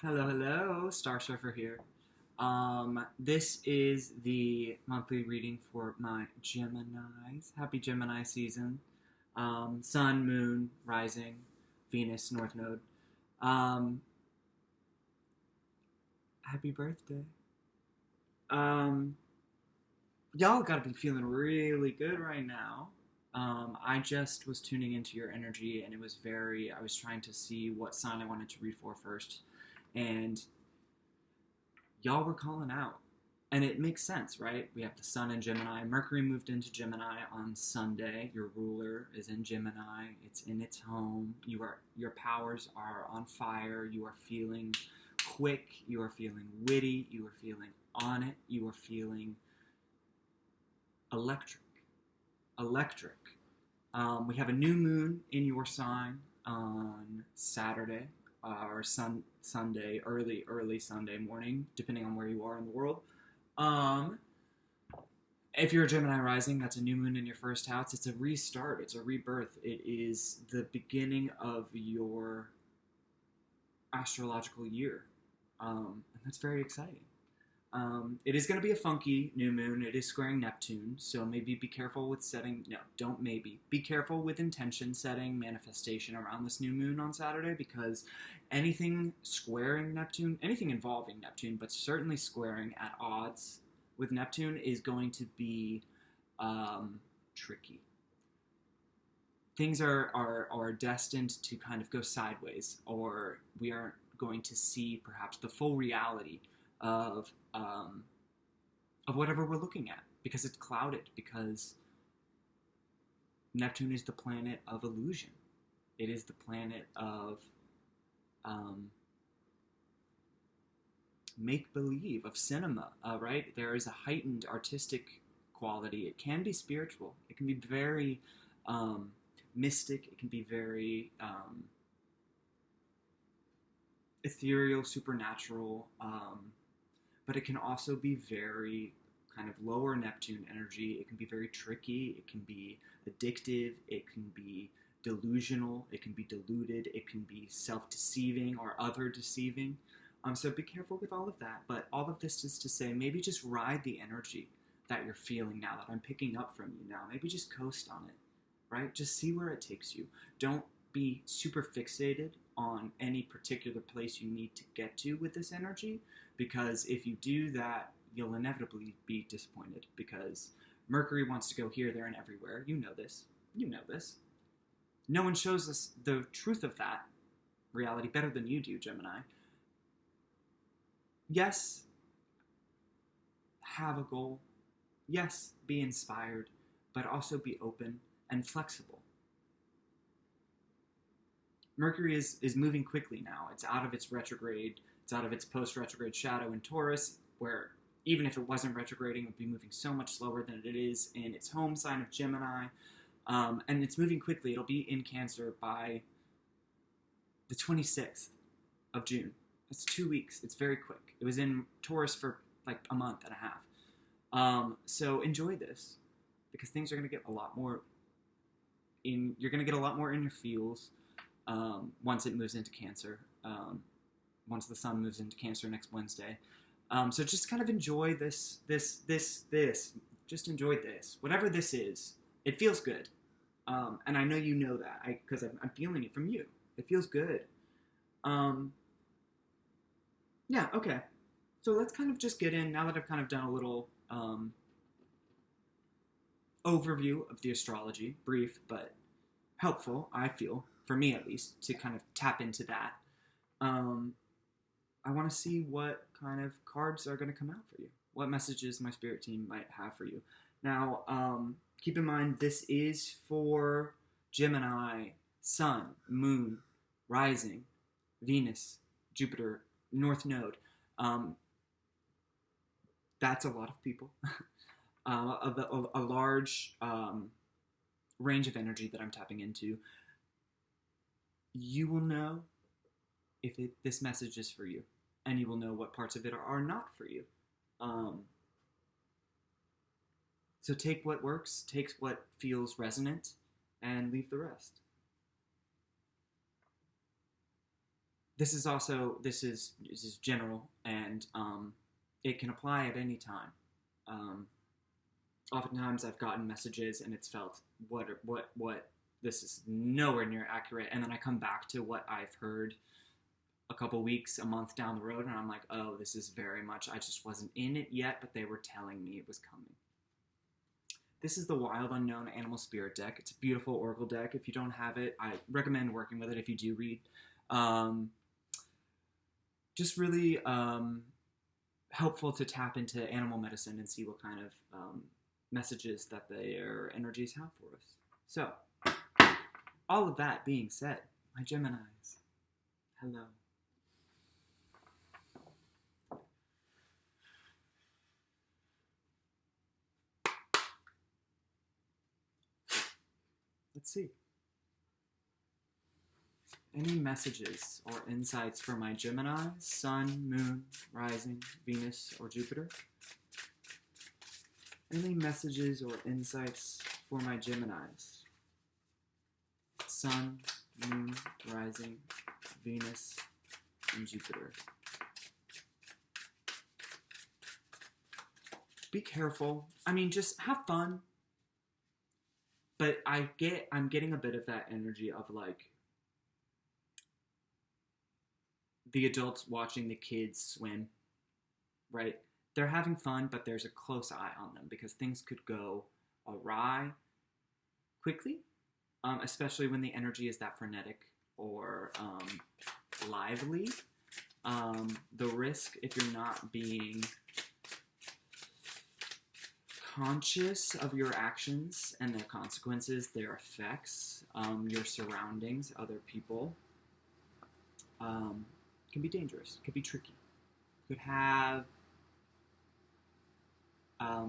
Hello, hello, Star Surfer here. This is the monthly reading for my Geminis. Happy Gemini season. Sun, Moon, Rising, Venus, North Node. Um, Happy birthday. Um, y'all gotta be feeling really good right now. I just was tuning into your energy, and I was trying to see what sign I wanted to read for first. And y'all were calling out. And it makes sense, right? We have the Sun in Gemini. Mercury moved into Gemini on Sunday. Your ruler is in Gemini. It's in its home. Your powers are on fire. You are feeling quick. You are feeling witty. You are feeling on it. You are feeling electric. Electric. We have a new moon in your sign on Saturday or Sunday, early Sunday morning, depending on where you are in the world. If you're a Gemini rising, that's a new moon in your first house. It's a restart. It's a rebirth. It is the beginning of your astrological year. And that's very exciting. It is going to be a funky new moon. It is squaring Neptune, so maybe be careful with setting. No, don't maybe. Be careful with intention setting, manifestation around this new moon on Saturday, because anything squaring Neptune, anything involving Neptune, but certainly squaring at odds with Neptune is going to be tricky. Things are destined to kind of go sideways, or we aren't going to see perhaps the full reality of whatever we're looking at, because it's clouded, because Neptune is the planet of illusion. It is the planet of make-believe, of cinema, right? There is a heightened artistic quality. It can be spiritual. It can be very mystic. It can be very ethereal, supernatural, but it can also be very kind of lower Neptune energy. It can be very tricky. It can be addictive. It can be delusional. It can be deluded. It can be self-deceiving or other-deceiving. So be careful with all of that. But all of this is to say, maybe just ride the energy that you're feeling now, that I'm picking up from you now. Maybe just coast on it, right? Just see where it takes you. Don't be super fixated on any particular place you need to get to with this energy, because if you do that, you'll inevitably be disappointed, because Mercury wants to go here, there, and everywhere. You know this. You know this. No one shows us the truth of that reality better than you do, Gemini. Yes, have a goal. Yes, be inspired, but also be open and flexible. Mercury is moving quickly now. It's out of its retrograde. It's out of its post-retrograde shadow in Taurus, where even if it wasn't retrograding, it would be moving so much slower than it is in its home sign of Gemini. And it's moving quickly. It'll be in Cancer by the 26th of June. That's 2 weeks. It's very quick. It was in Taurus for like a month and a half. So enjoy this, because things are going to get a lot more you're going to get a lot more in your feels once it moves into Cancer, once the Sun moves into Cancer next Wednesday. So just kind of enjoy this. Just enjoy this. Whatever this is, it feels good. And I know you know that, because I'm feeling it from you. It feels good. Yeah, okay. So let's kind of just get in, now that I've kind of done a little overview of the astrology, brief but helpful, I feel, for me at least, to kind of tap into that. I want to see what kind of cards are going to come out for you, what messages my spirit team might have for you. Now, keep in mind, this is for Gemini, Sun, Moon, Rising, Venus, Jupiter, North Node. That's a lot of people. A large range of energy that I'm tapping into. You will know if this message is for you, and you will know what parts of it are not for you. So take what works, take what feels resonant, and leave the rest. this is general, and it can apply at any time. Oftentimes I've gotten messages and it's felt what this is nowhere near accurate, and then I come back to what I've heard a couple weeks, a month down the road, and I'm like, oh, this is very much, I just wasn't in it yet, but they were telling me it was coming. This is the Wild Unknown Animal Spirit deck. It's a beautiful oracle deck. If you don't have it, I recommend working with it if you do read. Just really helpful to tap into animal medicine and see what kind of messages that their energies have for us. So, all of that being said, my Geminis, hello. Let's see. Any messages or insights for my Geminis, Sun, Moon, Rising, Venus, or Jupiter? Any messages or insights for my Geminis, Sun, Moon, Rising, Venus, and Jupiter? Be careful. I mean, just have fun. But I'm getting a bit of that energy of like the adults watching the kids swim, right? They're having fun, but there's a close eye on them because things could go awry quickly, especially when the energy is that frenetic or lively. The risk, if you're not being conscious of your actions and their consequences, their effects, your surroundings, other people, can be dangerous, could be tricky, could have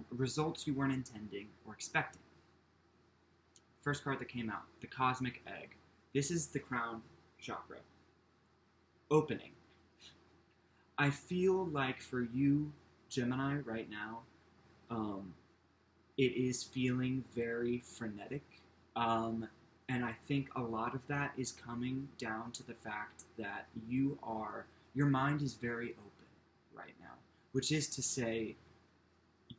results you weren't intending or expecting. First card that came out, the Cosmic Egg. This is the crown chakra. Opening. I feel like for you, Gemini, right now, it is feeling very frenetic. And I think a lot of that is coming down to the fact that your mind is very open right now, which is to say,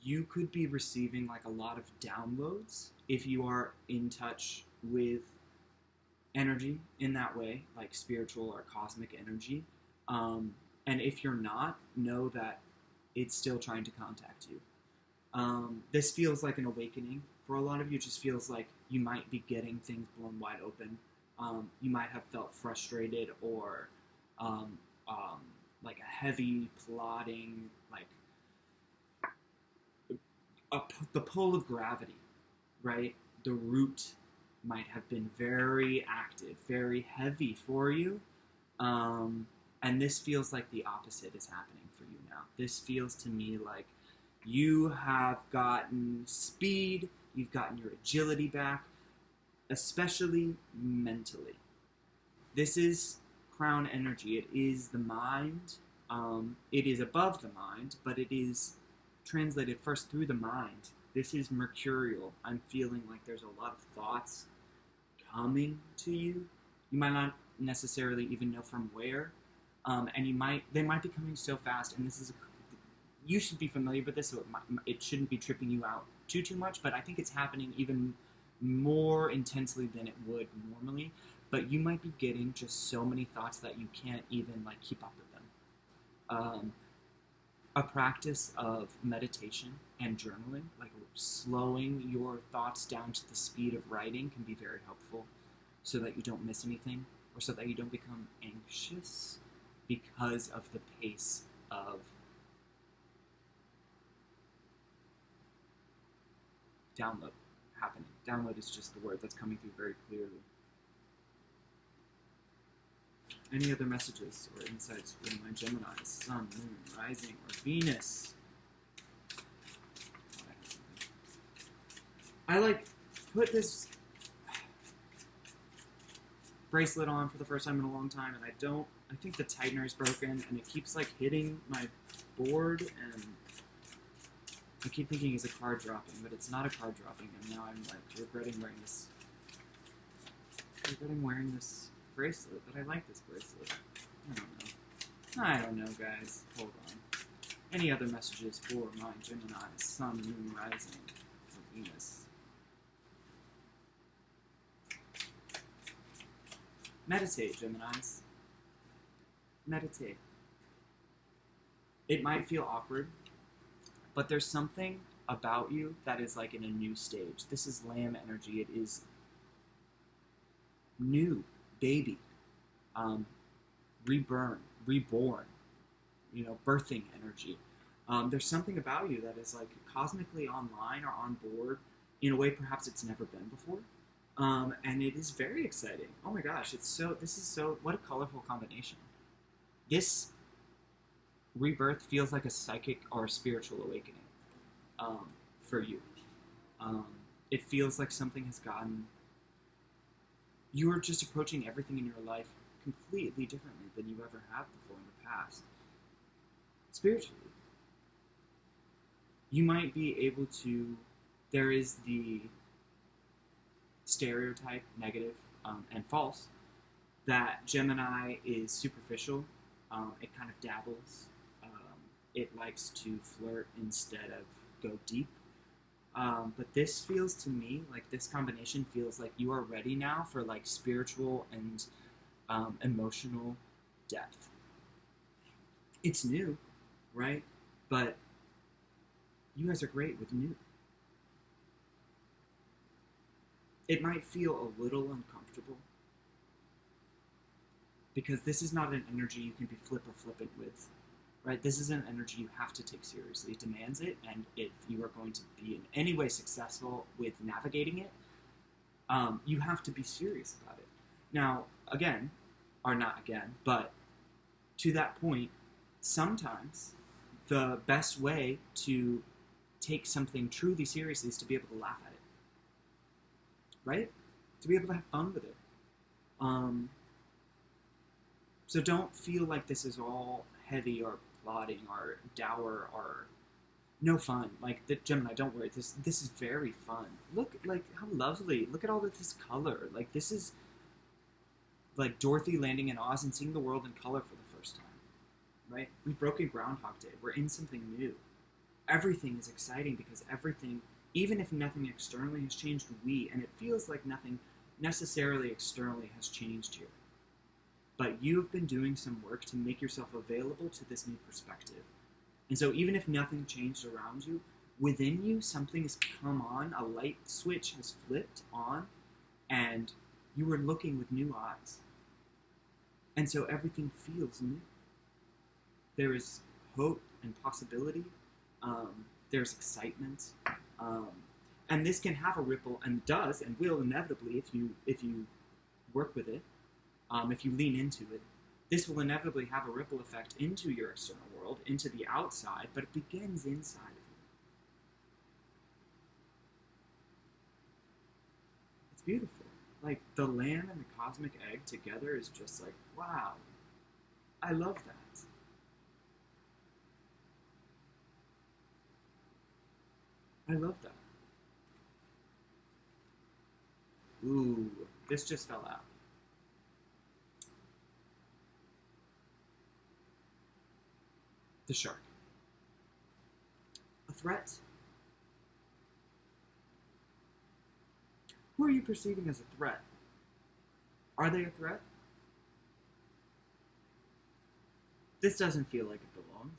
you could be receiving like a lot of downloads if you are in touch with energy in that way, like spiritual or cosmic energy. And if you're not, know that it's still trying to contact you. This feels like an awakening for a lot of you. It just feels like you might be getting things blown wide open. You might have felt frustrated or like a heavy plodding, like the pull of gravity, right? The root might have been very active, very heavy for you. And this feels like the opposite is happening for you now. This feels to me like you have gotten speed, you've gotten your agility back, especially mentally. This is crown energy. It is the mind. It is above the mind, but it is translated first through the mind. This is mercurial. I'm feeling like there's a lot of thoughts coming to you. You might not necessarily even know from where, and they might be coming so fast. And this is you should be familiar with this, so it shouldn't be tripping you out too much. But I think it's happening even more intensely than it would normally. But you might be getting just so many thoughts that you can't even like keep up with them. A practice of meditation and journaling, like slowing your thoughts down to the speed of writing, can be very helpful so that you don't miss anything or so that you don't become anxious because of the pace of download happening. Download is just the word that's coming through very clearly. Any other messages or insights from my Geminis, Sun, Moon, Rising, or Venus? I put this bracelet on for the first time in a long time, and I think the tightener is broken, and it keeps hitting my board, and I keep thinking it's a card dropping, but it's not a card dropping, and now I'm regretting wearing this bracelet, but I like this bracelet. I don't know, guys. Hold on. Any other messages for my Gemini, Sun, Moon, Rising, or Venus? Meditate, Geminis. Meditate. It might feel awkward, but there's something about you that is like in a new stage. This is Lamb energy. It is new, baby, reborn, birthing energy. There's something about you that is like cosmically online or on board in a way perhaps it's never been before. And it is very exciting. Oh my gosh, what a colorful combination. This rebirth feels like a psychic or a spiritual awakening for you. It feels like something has gotten... You are just approaching everything in your life completely differently than you ever have before in the past. Spiritually. You might be able to... There is the stereotype, negative and false, that Gemini is superficial. It kind of dabbles. It likes to flirt instead of go deep. But this feels to me like this combination feels like you are ready now for like spiritual and emotional depth. It's new, right? But you guys are great with new. It might feel a little uncomfortable because this is not an energy you can be flippant with, right? This is an energy you have to take seriously. It demands it, and if you are going to be in any way successful with navigating it, you have to be serious about it. Now, but to that point, sometimes the best way to take something truly seriously is to be able to laugh at it. Right? To be able to have fun with it. So don't feel like this is all heavy or plodding or dour or no fun. Like, Gemini, don't worry. This is very fun. Look, like, how lovely. Look at all of this color. Like, this is like Dorothy landing in Oz and seeing the world in color for the first time. Right? We've broken Groundhog Day. We're in something new. Everything is exciting because everything... Even if nothing externally has changed, and it feels like nothing necessarily externally has changed here. But you've been doing some work to make yourself available to this new perspective. And so even if nothing changed around you, within you, something has come on, a light switch has flipped on, and you are looking with new eyes. And so everything feels new. There is hope and possibility. There's excitement. And this can have a ripple, and does, and will inevitably, if you work with it, if you lean into it, this will inevitably have a ripple effect into your external world, into the outside, but it begins inside of you. It's beautiful. Like, the lamb and the cosmic egg together is just like, wow. I love that. I love that. Ooh, this just fell out. The shark. A threat? Who are you perceiving as a threat? Are they a threat? This doesn't feel like it belongs.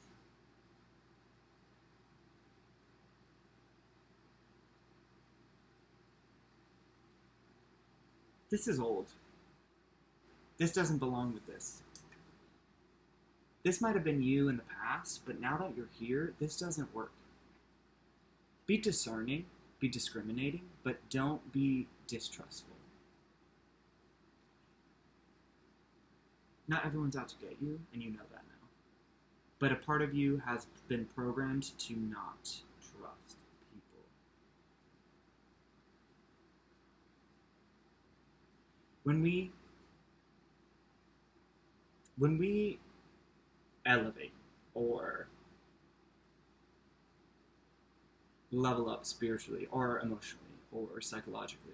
This is old. This doesn't belong with this. This might have been you in the past, but now that you're here, this doesn't work. Be discerning, be discriminating, but don't be distrustful. Not everyone's out to get you, and you know that now. But a part of you has been programmed to not trust people. When we elevate or level up spiritually or emotionally or psychologically,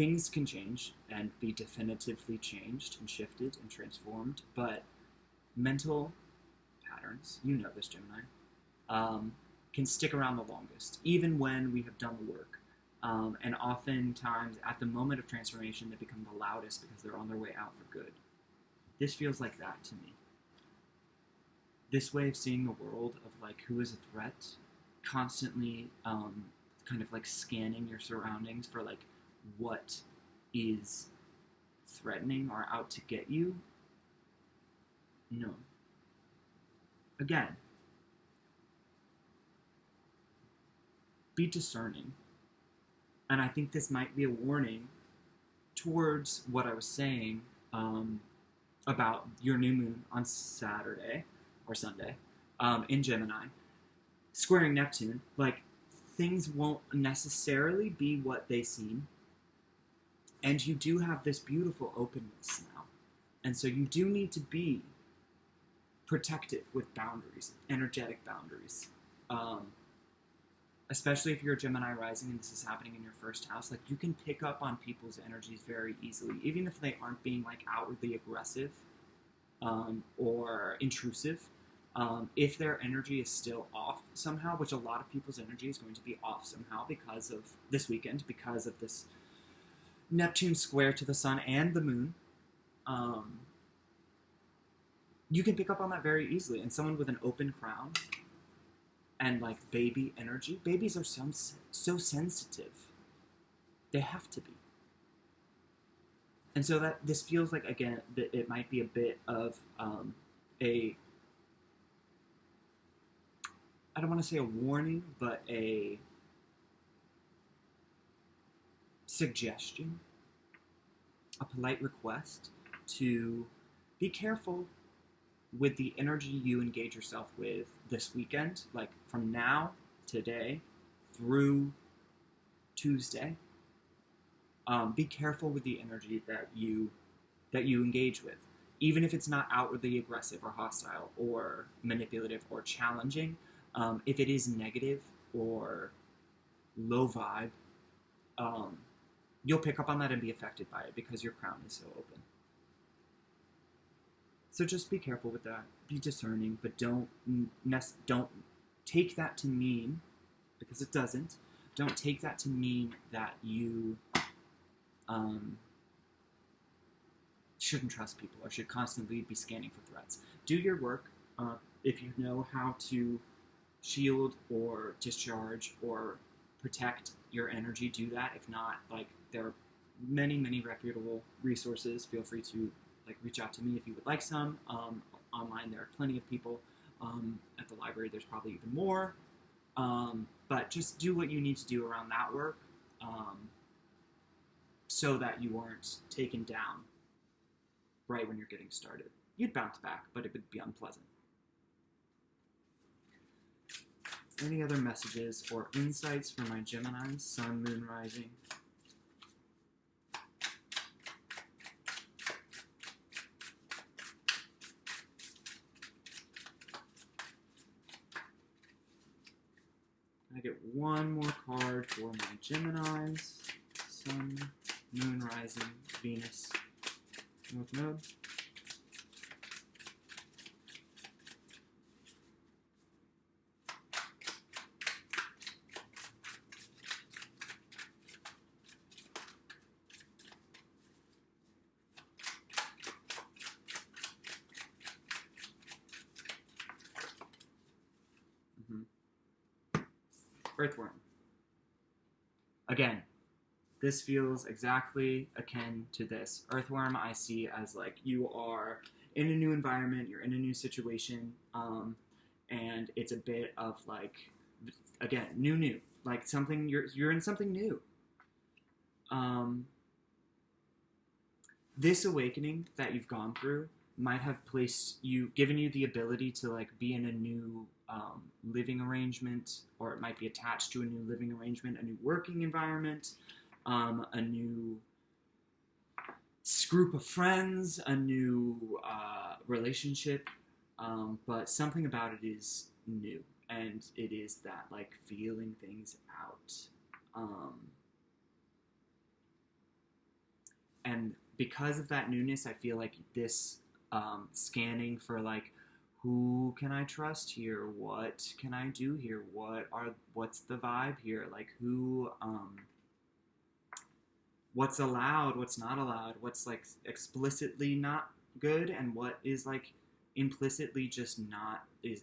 things can change and be definitively changed and shifted and transformed, but mental patterns, you know this, Gemini, can stick around the longest, even when we have done the work. And oftentimes, at the moment of transformation, they become the loudest because they're on their way out for good. This feels like that to me. This way of seeing the world of like who is a threat, constantly kind of like scanning your surroundings for like what is threatening or out to get you. No. Again, be discerning. And I think this might be a warning towards what I was saying about your new moon on Saturday or Sunday in Gemini, squaring Neptune. Like, things won't necessarily be what they seem. And you do have this beautiful openness now. And so you do need to be protective with boundaries, energetic boundaries. Especially if you're a Gemini rising and this is happening in your first house, like you can pick up on people's energies very easily, even if they aren't being like outwardly aggressive or intrusive. If their energy is still off somehow, which a lot of people's energy is going to be off somehow because of this weekend, because of this Neptune square to the sun and the moon, you can pick up on that very easily. And someone with an open crown and like baby energy, babies are so sensitive. They have to be. And so that this feels like, again, that it might be a bit of I don't want to say a warning, but a suggestion, a polite request to be careful with the energy you engage yourself with this weekend, like from now, today, through Tuesday. Be careful with the energy that you engage with, even if it's not outwardly aggressive or hostile or manipulative or challenging. If it is negative or low vibe, you'll pick up on that and be affected by it because your crown is so open. So just be careful with that. Be discerning, but don't take that to mean, because it doesn't, don't take that to mean that you shouldn't trust people or should constantly be scanning for threats. Do your work. If you know how to shield or discharge or protect your energy, do that. If not, like, there are many reputable resources. Feel free to reach out to me if you would like some. Online there are plenty of people. At the library there's probably even more. But just do what you need to do around that work so that you aren't taken down right when you're getting started. You'd bounce back, but it would be unpleasant. Any other messages or insights for my Gemini, Sun, Moon, Rising? I get one more card for my Geminis, Sun, Moon, Rising, Venus, North Node. Earthworm. Again, this feels exactly akin to this. Earthworm I see as like you are in a new environment, you're in a new situation, and it's a bit of like, again, new, like something, you're in something new. This awakening that you've gone through might have given you the ability to like be in a new living arrangement, or it might be attached to a new living arrangement, a new working environment, a new group of friends, a new relationship, but something about it is new, and it is that like feeling things out. And because of that newness, I feel like this scanning for like, who can I trust here? What can I do here? What's the vibe here? Like who what's allowed, what's not allowed, what's like explicitly not good, and what is like implicitly just not is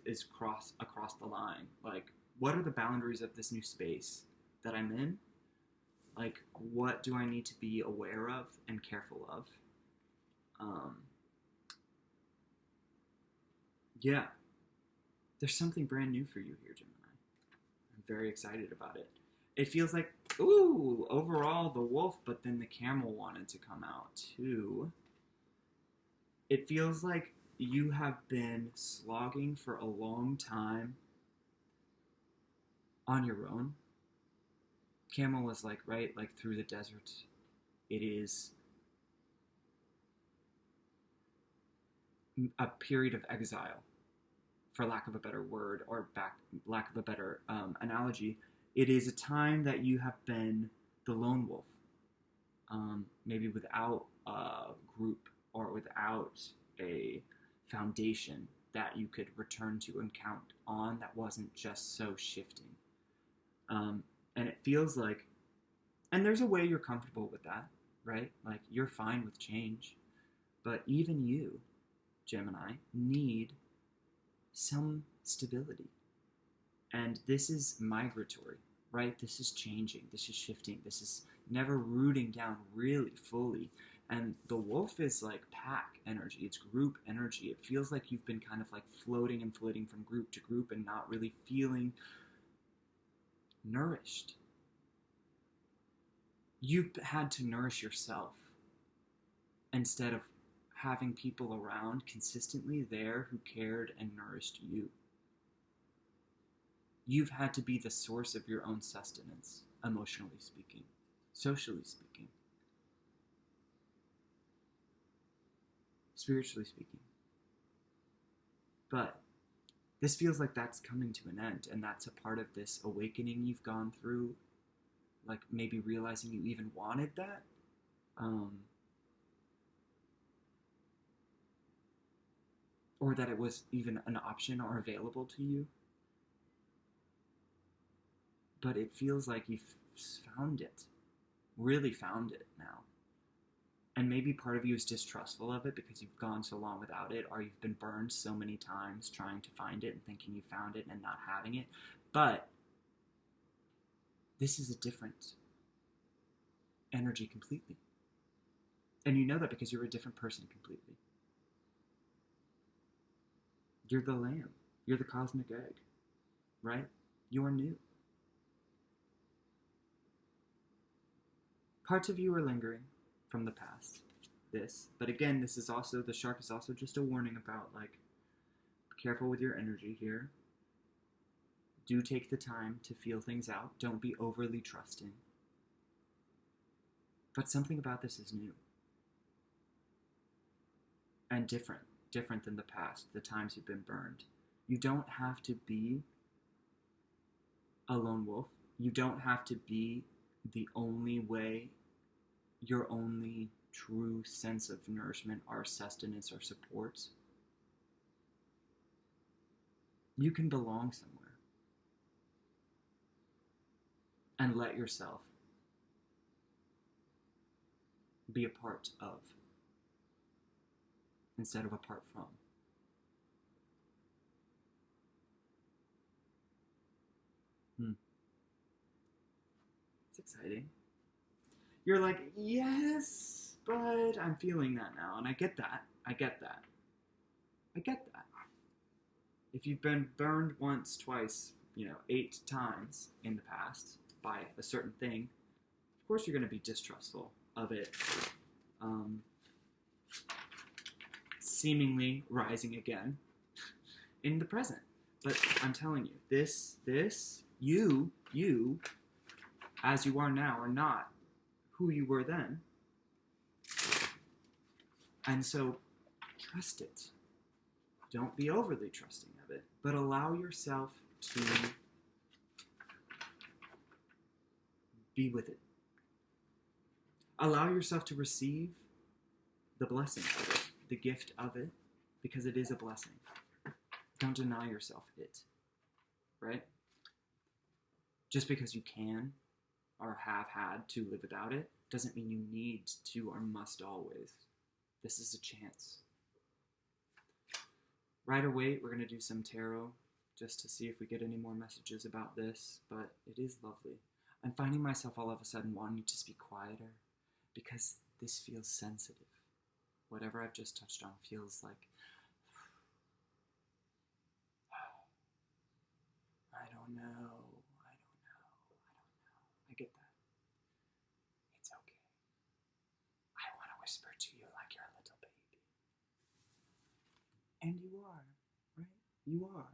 across the line. Like what are the boundaries of this new space that I'm in? Like what do I need to be aware of and careful of? Yeah, there's something brand new for you here, Gemini. I'm very excited about it. It feels like, ooh, overall the wolf, but then the camel wanted to come out too. It feels like you have been slogging for a long time on your own. Camel is like, right, like through the desert. It is a period of exile, for lack of a better word, or lack of a better analogy. It is a time that you have been the lone wolf, maybe without a group or without a foundation that you could return to and count on that wasn't just so shifting. And it feels like, and there's a way you're comfortable with that, right? Like you're fine with change, but even you, Gemini, need some stability. And this is migratory, right? This is changing, this is shifting, this is never rooting down really fully. And the wolf is like pack energy, it's group energy. It feels like you've been kind of like floating and flitting from group to group and not really feeling nourished. You've had to nourish yourself instead of having people around consistently there who cared and nourished you. You've had to be the source of your own sustenance, emotionally speaking, socially speaking, spiritually speaking. But this feels like that's coming to an end, and that's a part of this awakening you've gone through, like maybe realizing you even wanted that. Or that it was even an option or available to you. But it feels like you've found it, really found it now. And maybe part of you is distrustful of it because you've gone so long without it, or you've been burned so many times trying to find it and thinking you found it and not having it. But this is a different energy completely. And you know that because you're a different person completely. You're the lamb. You're the cosmic egg, right? You are new. Parts of you are lingering from the past. But again, this is also, the shark is also just a warning about, like, be careful with your energy here. Do take the time to feel things out. Don't be overly trusting. But something about this is new. And different than the past, the times you've been burned. You don't have to be a lone wolf. You don't have to be the only way, your only true sense of nourishment or sustenance or support. You can belong somewhere. And let yourself be a part of, instead of apart from. It's exciting. You're like, yes, but I'm feeling that now. And I get that. If you've been burned once, twice, 8 times in the past by a certain thing, of course you're going to be distrustful of it. Seemingly rising again in the present. But I'm telling you, you, as you are now, are not who you were then. And so, trust it. Don't be overly trusting of it, but allow yourself to be with it. Allow yourself to receive the blessing of it, the gift of it, because it is a blessing. Don't deny yourself it, right? Just because you can or have had to live without it doesn't mean you need to or must always. This is a chance. Rider Waite, we're going to do some tarot just to see if we get any more messages about this, but it is lovely. I'm finding myself all of a sudden wanting to just be quieter because this feels sensitive. Whatever I've just touched on feels like, I don't know. I get that. It's okay. I want to whisper to you like you're a little baby. And you are, right? You are.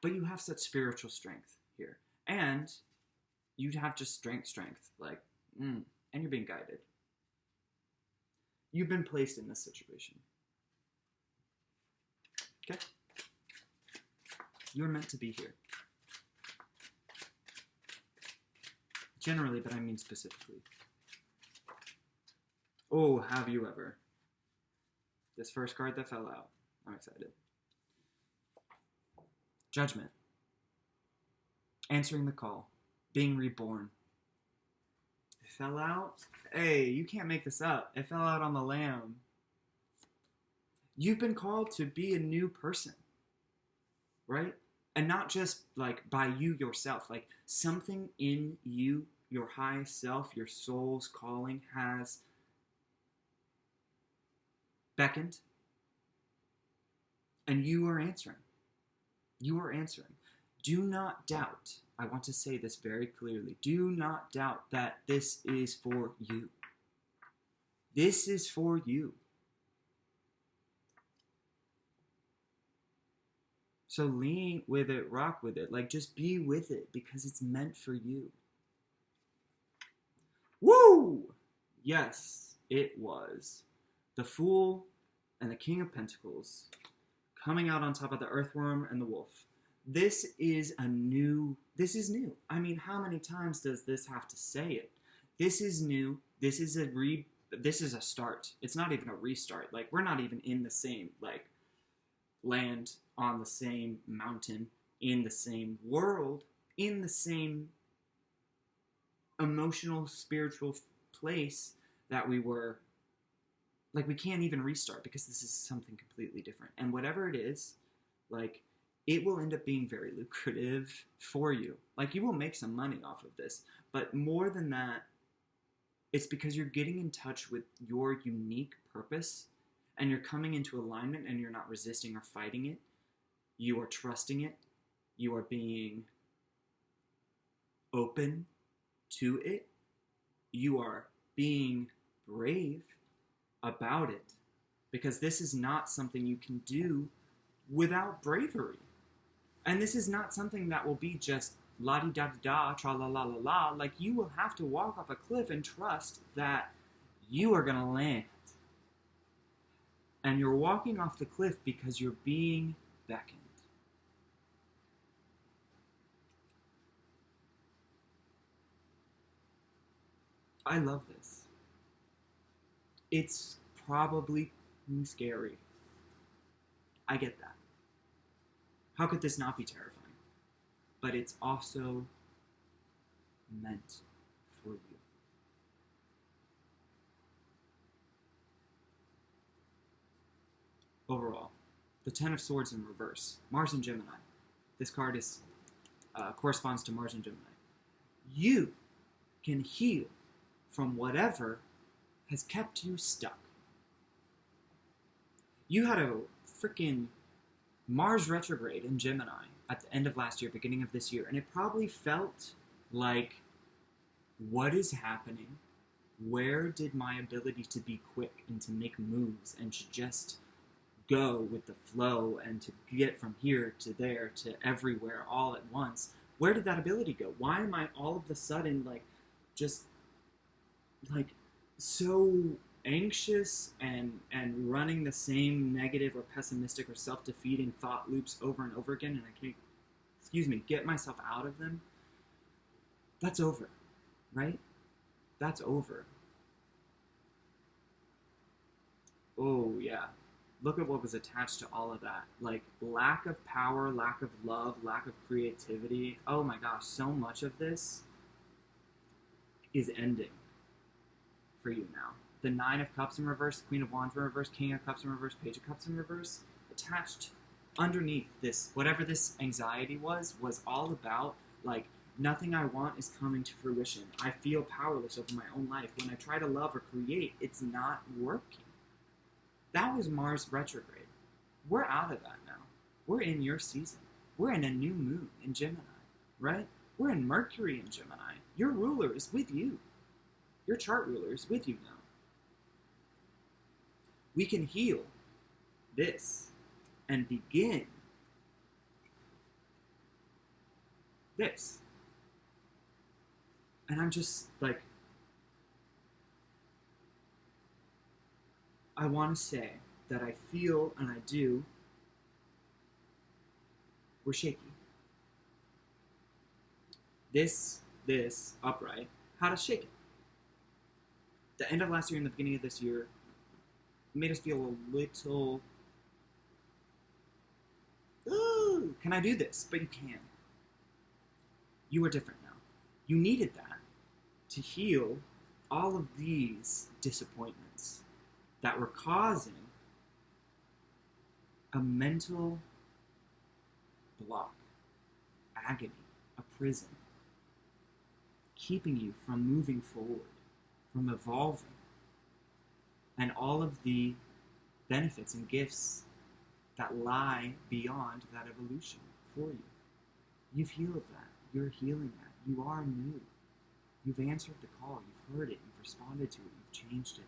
But you have such spiritual strength here. And you have just strength, like, and you're being guided. You've been placed in this situation. Okay? You're meant to be here. Generally, but I mean specifically. Oh, have you ever? This first card that fell out. I'm excited. Judgment. Answering the call. Being reborn. It fell out. Hey, you can't make this up. It fell out on the lamb. You've been called to be a new person. Right? And not just like by you yourself. Like something in you, your high self, your soul's calling has beckoned. And you are answering. You are answering. Do not doubt. I want to say this very clearly. Do not doubt that this is for you. This is for you. So lean with it, rock with it. Like, just be with it because it's meant for you. Woo! Yes, it was. The Fool and the King of Pentacles coming out on top of the Earthworm and the Wolf. This is new. I mean, how many times does this have to say it? This is new. This is a start. It's not even a restart. Like, we're not even in the same, like, land, on the same mountain, in the same world, in the same emotional, spiritual place that we were. Like, we can't even restart because this is something completely different. And whatever it is, like, it will end up being very lucrative for you. Like, you will make some money off of this. But more than that, it's because you're getting in touch with your unique purpose and you're coming into alignment and you're not resisting or fighting it. You are trusting it. You are being open to it. You are being brave about it. Because this is not something you can do without bravery. And this is not something that will be just la-di-da-di-da, tra-la-la-la-la. Like, you will have to walk off a cliff and trust that you are going to land. And you're walking off the cliff because you're being beckoned. I love this. It's probably scary. I get that. How could this not be terrifying? But it's also meant for you. Overall, the Ten of Swords in reverse. Mars and Gemini. This card is corresponds to Mars and Gemini. You can heal from whatever has kept you stuck. You had a freaking Mars retrograde in Gemini at the end of last year, beginning of this year, and it probably felt like, what is happening? Where did my ability to be quick and to make moves and to just go with the flow and to get from here to there to everywhere all at once? Where did that ability go? Why am I all of a sudden just so anxious and running the same negative or pessimistic or self-defeating thought loops over and over again, and I can't, get myself out of them? That's over, right? That's over. Oh, yeah. Look at what was attached to all of that. Like, lack of power, lack of love, lack of creativity. Oh my gosh, so much of this is ending for you now. The Nine of Cups in reverse, Queen of Wands in reverse, King of Cups in reverse, Page of Cups in reverse, attached underneath this, whatever this anxiety was all about, like, nothing I want is coming to fruition. I feel powerless over my own life. When I try to love or create, it's not working. That was Mars retrograde. We're out of that now. We're in your season. We're in a new moon in Gemini, right? We're in Mercury in Gemini. Your ruler is with you. Your chart ruler is with you now. We can heal this and begin this. And I'm just like, I want to say that I feel, and I do, we're shaky. This upright, how to shake it. The end of last year and the beginning of this year made us feel a little, ooh, can I do this? But you can. You are different now. You needed that to heal all of these disappointments that were causing a mental block, agony, a prison, keeping you from moving forward, from evolving, and all of the benefits and gifts that lie beyond that evolution for you. You've healed that. You're healing that. You are new. You've answered the call. You've heard it. You've responded to it. You've changed it.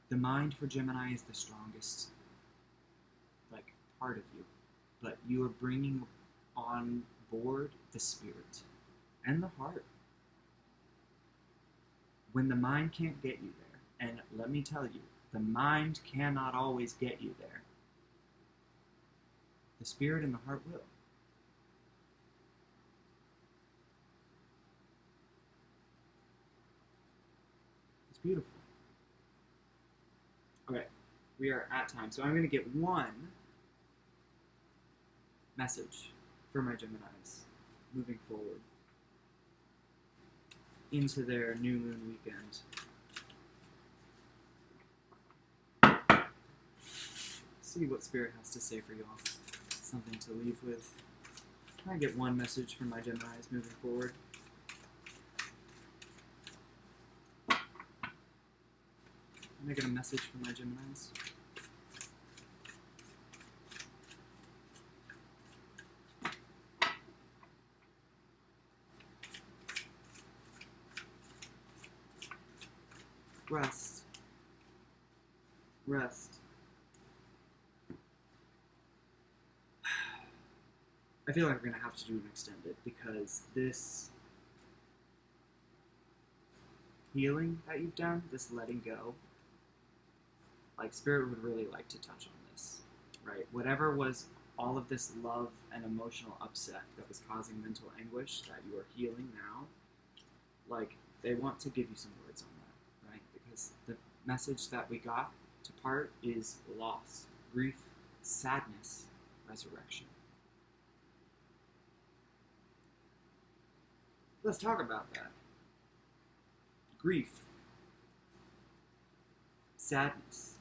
The mind for Gemini is the strongest, like, part of you. But you are bringing on board the spirit and the heart. When the mind can't get you there, and let me tell you, the mind cannot always get you there. The spirit and the heart will. It's beautiful. Okay, we are at time, so I'm going to get one message for my Geminis moving forward into their new moon weekend. See what Spirit has to say for y'all. Something to leave with. Can I get one message from my Geminis moving forward? Can I get a message from my Geminis? Rest. Rest. I feel like we're going to have to do an extended because this healing that you've done, this letting go, like, Spirit would really like to touch on this, right? Whatever was all of this love and emotional upset that was causing mental anguish that you are healing now, like, they want to give you some words on that, right? Because the message that we got to part is loss, grief, sadness, resurrection. Let's talk about that. Grief, sadness,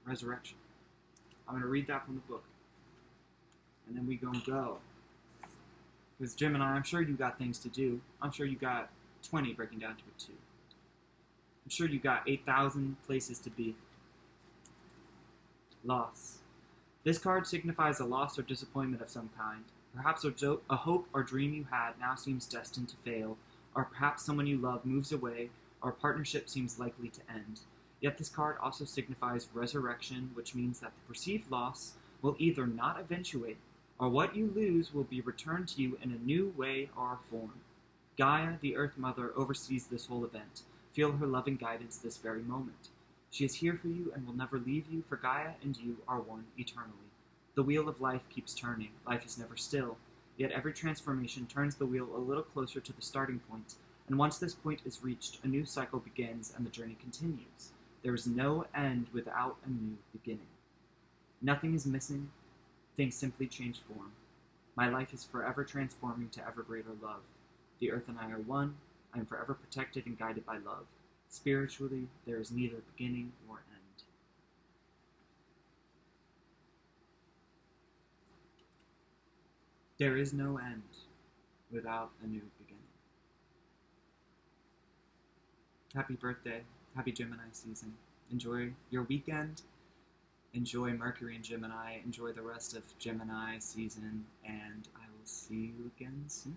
resurrection. I'm going to read that from the book. And then we gonna go. Because Gemini, I'm sure you got things to do. I'm sure you got 20 breaking down to a 2. I'm sure you got 8,000 places to be. Loss. This card signifies a loss or disappointment of some kind. Perhaps a hope or dream you had now seems destined to fail, or perhaps someone you love moves away, or a partnership seems likely to end. Yet this card also signifies resurrection, which means that the perceived loss will either not eventuate, or what you lose will be returned to you in a new way or form. Gaia, the Earth Mother, oversees this whole event. Feel her loving guidance this very moment. She is here for you and will never leave you, for Gaia and you are one eternally. The wheel of life keeps turning. Life is never still. Yet every transformation turns the wheel a little closer to the starting point, and once this point is reached, a new cycle begins and the journey continues. There is no end without a new beginning. Nothing is missing, things simply change form. My life is forever transforming to ever greater love. The earth and I are one. I am forever protected and guided by love. Spiritually, there is neither beginning nor end. There is no end without a new beginning. Happy birthday. Happy Gemini season. Enjoy your weekend. Enjoy Mercury and Gemini. Enjoy the rest of Gemini season. And I will see you again soon.